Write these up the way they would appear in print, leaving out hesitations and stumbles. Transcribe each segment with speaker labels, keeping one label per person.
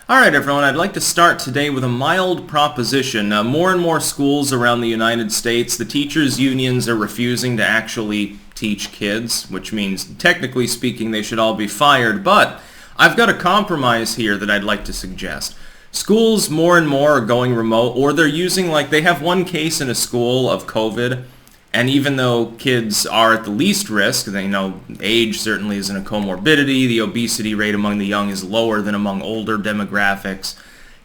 Speaker 1: Alright everyone, I'd like to start today with a mild proposition. More and more schools around the United States, the teachers' unions are refusing to actually teach kids, which means, technically speaking, they should all be fired, but I've got a compromise here that I'd like to suggest. Schools more and more are going remote, or they're using, they have one case in a school of COVID, and even though kids are at the least risk, they know age certainly isn't a comorbidity, the obesity rate among the young is lower than among older demographics.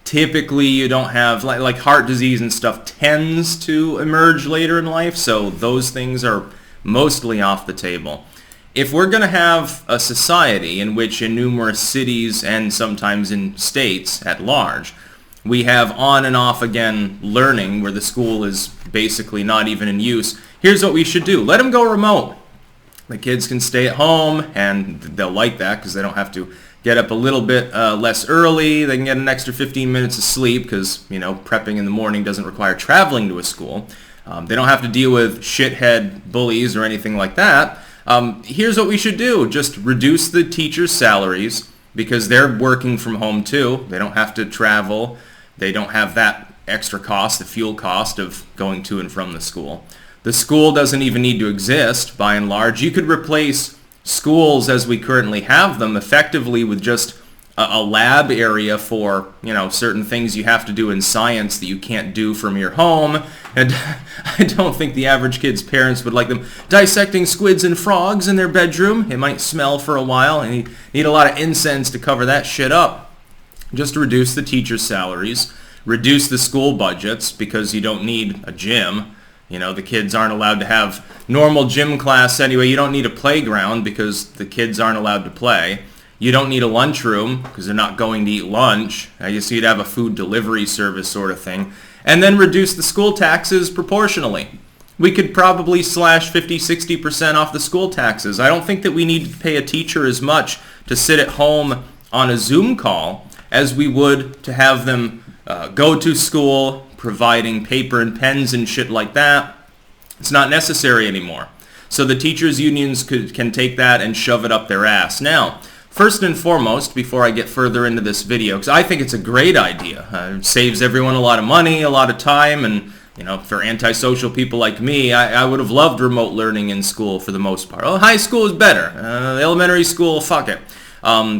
Speaker 1: Typically you don't have, like heart disease and stuff tends to emerge later in life, so those things are mostly off the table. If we're going to have a society in which in numerous cities and sometimes in states at large, we have on and off again learning where the school is basically not even in use, here's what we should do. Let them go remote. The kids can stay at home, and they'll like that because they don't have to get up a little bit less early. They can get an extra 15 minutes of sleep because, prepping in the morning doesn't require traveling to a school. They don't have to deal with shithead bullies or anything like that. Here's what we should do. Just reduce the teachers' salaries because they're working from home too. They don't have to travel. They don't have that extra cost, the fuel cost of going to and from the school. The school doesn't even need to exist, by and large. You could replace schools as we currently have them effectively with just a lab area for, certain things you have to do in science that you can't do from your home. And I don't think the average kid's parents would like them dissecting squids and frogs in their bedroom. It might smell for a while, and you need a lot of incense to cover that shit up. Just reduce the teachers' salaries, reduce the school budgets because you don't need a gym. The kids aren't allowed to have normal gym class anyway. You don't need a playground because the kids aren't allowed to play. You don't need a lunchroom because they're not going to eat lunch. I guess you'd have a food delivery service sort of thing. And then reduce the school taxes proportionally. We could probably slash 50-60% off the school taxes. I don't think that we need to pay a teacher as much to sit at home on a Zoom call as we would to have them go to school, providing paper and pens and shit like that. It's not necessary anymore. So the teachers' unions can take that and shove it up their ass. Now, first and foremost, before I get further into this video, because I think it's a great idea. It saves everyone a lot of money, a lot of time, and for antisocial people like me, I would have loved remote learning in school for the most part. Oh, high school is better. Elementary school, fuck it.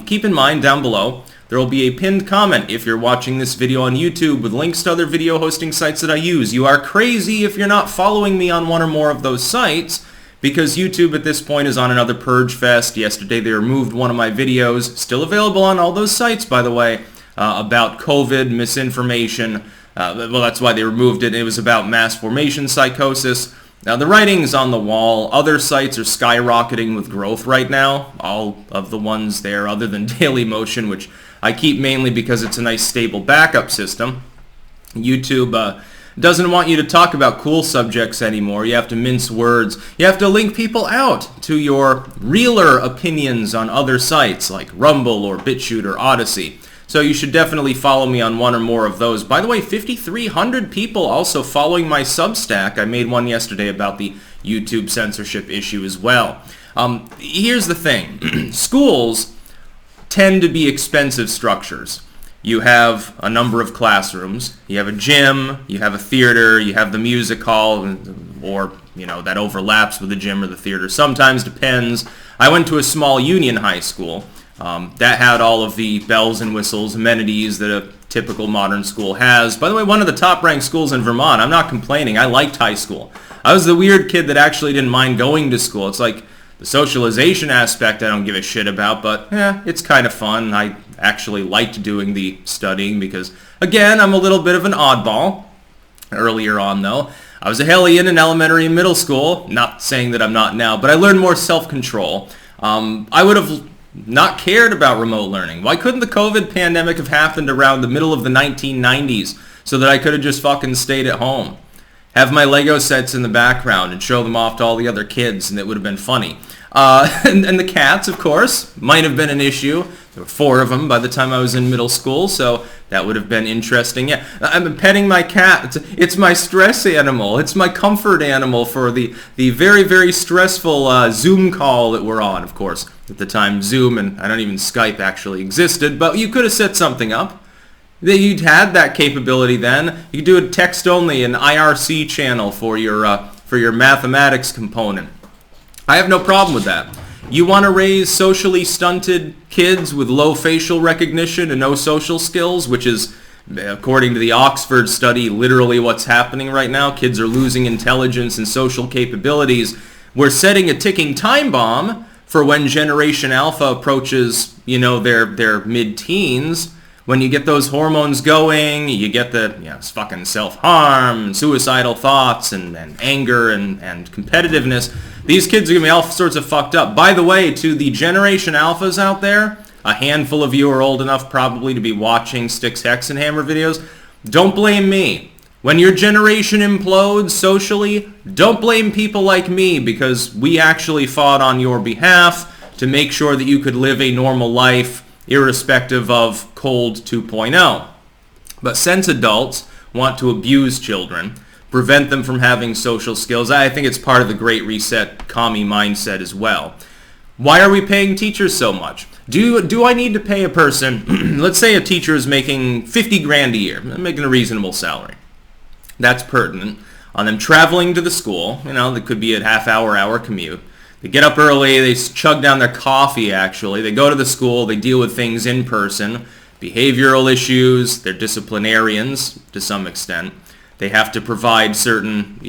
Speaker 1: Keep in mind down below, there will be a pinned comment if you're watching this video on YouTube with links to other video hosting sites that I use. You are crazy if you're not following me on one or more of those sites because YouTube at this point is on another purge fest. Yesterday they removed one of my videos, still available on all those sites by the way, about COVID, misinformation. Well, that's why they removed it. It was about mass formation psychosis. Now the writing's on the wall. Other sites are skyrocketing with growth right now. All of the ones there other than Dailymotion, which I keep mainly because it's a nice stable backup system. YouTube doesn't want you to talk about cool subjects anymore. You have to mince words. You have to link people out to your realer opinions on other sites like Rumble or BitChute or Odyssey. So you should definitely follow me on one or more of those. By the way, 5,300 people also following my Substack. I made one yesterday about the YouTube censorship issue as well. Here's the thing. Schools tend to be expensive structures. You have a number of classrooms, you have a gym, you have a theater, you have the music hall, or, that overlaps with the gym or the theater. Sometimes depends. I went to a small union high school. That had all of the bells and whistles, amenities that a typical modern school has. By the way, one of the top-ranked schools in Vermont. I'm not complaining. I liked high school. I was the weird kid that actually didn't mind going to school. It's like the socialization aspect I don't give a shit about, but it's kind of fun. I actually liked doing the studying because, again, I'm a little bit of an oddball. Earlier on, though, I was a hellion in elementary and middle school. Not saying that I'm not now, but I learned more self-control. I would have not cared about remote learning. Why couldn't the COVID pandemic have happened around the middle of the 1990s so that I could have just fucking stayed at home? Have my Lego sets in the background and show them off to all the other kids, and it would have been funny. And the cats, of course, might have been an issue. There were 4 of them by the time I was in middle school, so that would have been interesting. Yeah, I'm petting my cat. It's my stress animal. It's my comfort animal for the very, very stressful Zoom call that we're on, of course. At the time, Zoom and I don't even Skype actually existed, but you could have set something up. You'd had that capability then. You could do a text only, an IRC channel for your mathematics component. I have no problem with that. You want to raise socially stunted kids with low facial recognition and no social skills, which is, according to the Oxford study, literally what's happening right now. Kids are losing intelligence and social capabilities. We're setting a ticking time bomb for when Generation Alpha approaches, their mid-teens. When you get those hormones going, you get it's fucking self-harm, suicidal thoughts, and anger and competitiveness. These kids are going to be all sorts of fucked up. By the way, to the Generation Alphas out there, a handful of you are old enough probably to be watching Styx, Hex, and Hammer videos. Don't blame me. When your generation implodes socially, don't blame people like me, because we actually fought on your behalf to make sure that you could live a normal life irrespective of Cold 2.0. But since adults want to abuse children, prevent them from having social skills, I think it's part of the Great Reset commie mindset as well. Why are we paying teachers so much? Do I need to pay a person, let's say a teacher is making 50 grand a year, making a reasonable salary. That's pertinent. On them traveling to the school, that could be a hour commute. They get up early, they chug down their coffee actually, they go to the school, they deal with things in person, behavioral issues, they're disciplinarians to some extent. They have to provide certain,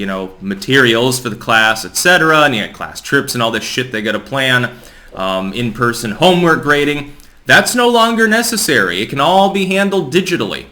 Speaker 1: materials for the class, etc. And you got class trips and all this shit they got to plan. In-person homework grading. That's no longer necessary. It can all be handled digitally.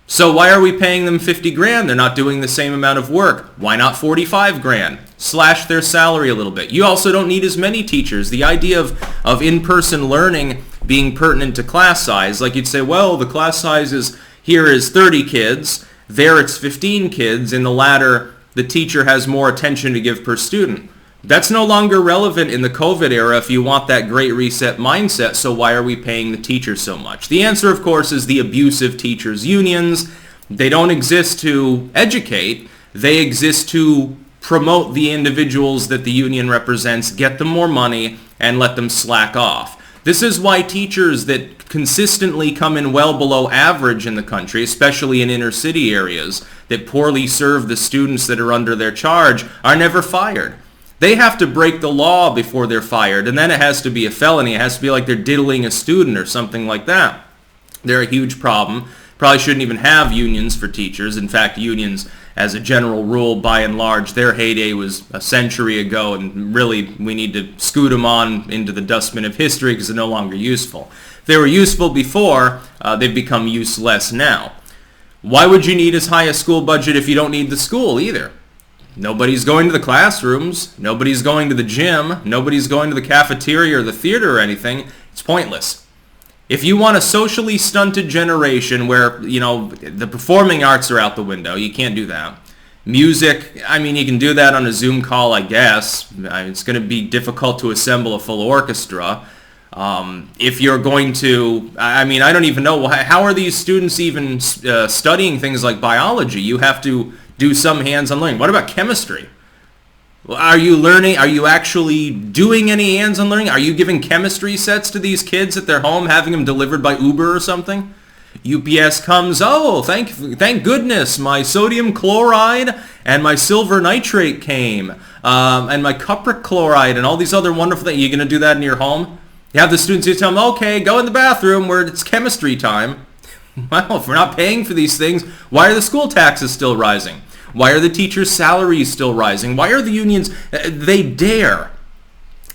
Speaker 1: So why are we paying them 50 grand? They're not doing the same amount of work. Why not 45 grand? Slash their salary a little bit. You also don't need as many teachers. The idea of in-person learning being pertinent to class size, like you'd say, well, the class size here is 30 kids. There it's 15 kids. In the latter, the teacher has more attention to give per student. That's no longer relevant in the COVID era if you want that Great Reset mindset, so why are we paying the teachers so much? The answer, of course, is the abusive teachers' unions. They don't exist to educate. They exist to promote the individuals that the union represents, get them more money, and let them slack off. This is why teachers that consistently come in well below average in the country, especially in inner city areas, that poorly serve the students that are under their charge, are never fired. They have to break the law before they're fired, and then it has to be a felony. It has to be like they're diddling a student or something like that. They're a huge problem. Probably shouldn't even have unions for teachers. In fact, unions, as a general rule, by and large, their heyday was a century ago, and really we need to scoot them on into the dustbin of history because they're no longer useful. If they were useful before, they've become useless now. Why would you need as high a school budget if you don't need the school either? Nobody's going to the classrooms. Nobody's going to the gym. Nobody's going to the cafeteria or the theater or anything. It's pointless. If you want a socially stunted generation where, the performing arts are out the window, you can't do that. Music, you can do that on a Zoom call, I guess. It's going to be difficult to assemble a full orchestra. If you're going to, I don't even know, how are these students even studying things like biology? You have to do some hands-on learning. What about chemistry? Are you learning? Are you actually doing any hands-on learning? Are you giving chemistry sets to these kids at their home, having them delivered by Uber or something? UPS comes, thank goodness, my sodium chloride and my silver nitrate came, and my cupric chloride and all these other wonderful things. You're going to do that in your home? You have the students, you tell them, okay, go in the bathroom where it's chemistry time. Well, if we're not paying for these things, why are the school taxes still rising? Why are the teachers' salaries still rising? Why are the unions? They dare,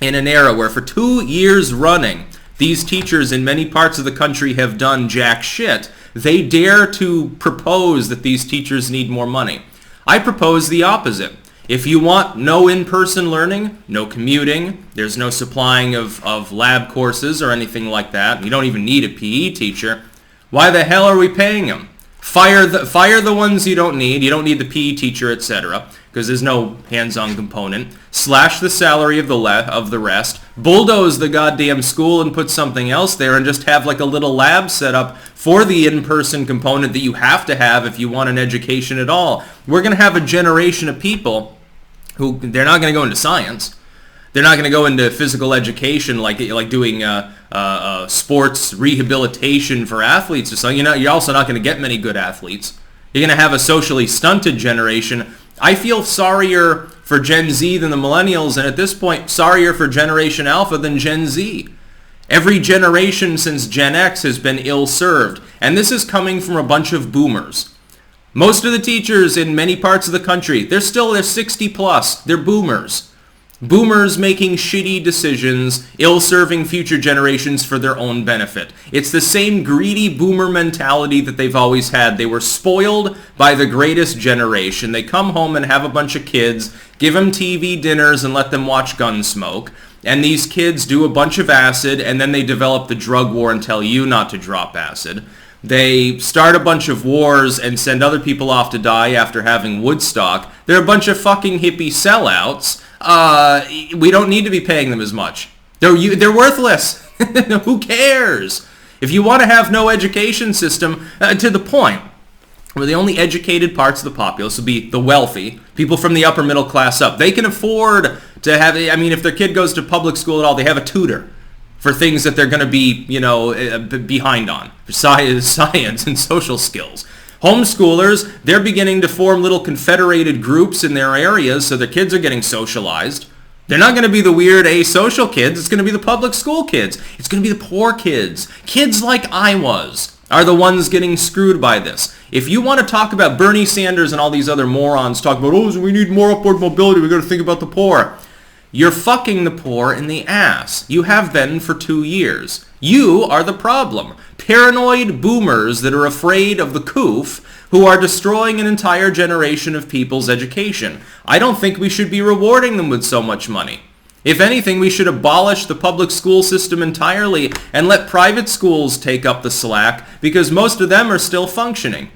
Speaker 1: in an era where for 2 years running, these teachers in many parts of the country have done jack shit. They dare to propose that these teachers need more money. I propose the opposite. If you want no in-person learning, no commuting, there's no supplying of lab courses or anything like that, you don't even need a PE teacher, why the hell are we paying them? Fire the ones you don't need. You don't need the PE teacher, etc., because there's no hands-on component. Slash the salary of the rest. Bulldoze the goddamn school and put something else there, and just have like a little lab set up for the in-person component that you have to have if you want an education at all. We're going to have a generation of people who, they're not going to go into science. They're not going to go into physical education like doing sports rehabilitation for athletes or something. You're also not going to get many good athletes. You're going to have a socially stunted generation. I feel sorrier for Gen Z than the millennials, and at this point, sorrier for Generation Alpha than Gen Z. Every generation since Gen X has been ill-served, and this is coming from a bunch of boomers. Most of the teachers in many parts of the country, they're 60 plus. They're boomers. Boomers making shitty decisions, ill-serving future generations for their own benefit. It's the same greedy boomer mentality that they've always had. They were spoiled by the greatest generation. They come home and have a bunch of kids, give them TV dinners and let them watch Gunsmoke. And these kids do a bunch of acid, and then they develop the drug war and tell you not to drop acid. They start a bunch of wars and send other people off to die after having Woodstock. They're a bunch of fucking hippie sellouts. We don't need to be paying them as much. They're worthless. Who cares? If you want to have no education system, to the point where the only educated parts of the populace will be the wealthy, people from the upper middle class up. They can afford to have, if their kid goes to public school at all, they have a tutor for things that they're going to be, behind on, for science and social skills. Homeschoolers, they're beginning to form little confederated groups in their areas, so their kids are getting socialized. They're not going to be the weird asocial kids. It's going to be the public school kids. It's going to be the poor kids. Kids like I was are the ones getting screwed by this. If you want to talk about Bernie Sanders and all these other morons talk about, we need more upward mobility, we got to think about the poor. You're fucking the poor in the ass. You have been for 2 years. You are the problem. Paranoid boomers that are afraid of the coof who are destroying an entire generation of people's education. I don't think we should be rewarding them with so much money. If anything, we should abolish the public school system entirely and let private schools take up the slack because most of them are still functioning.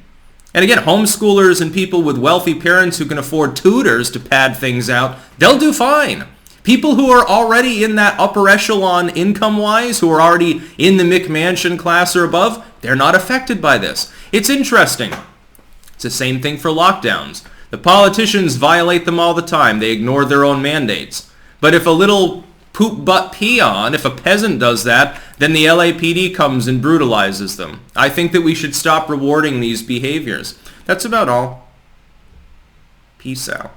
Speaker 1: And again, homeschoolers and people with wealthy parents who can afford tutors to pad things out, they'll do fine. People who are already in that upper echelon income-wise, who are already in the McMansion class or above, they're not affected by this. It's interesting. It's the same thing for lockdowns. The politicians violate them all the time. They ignore their own mandates. But if a little poop-butt peon, if a peasant does that, then the LAPD comes and brutalizes them. I think that we should stop rewarding these behaviors. That's about all. Peace out.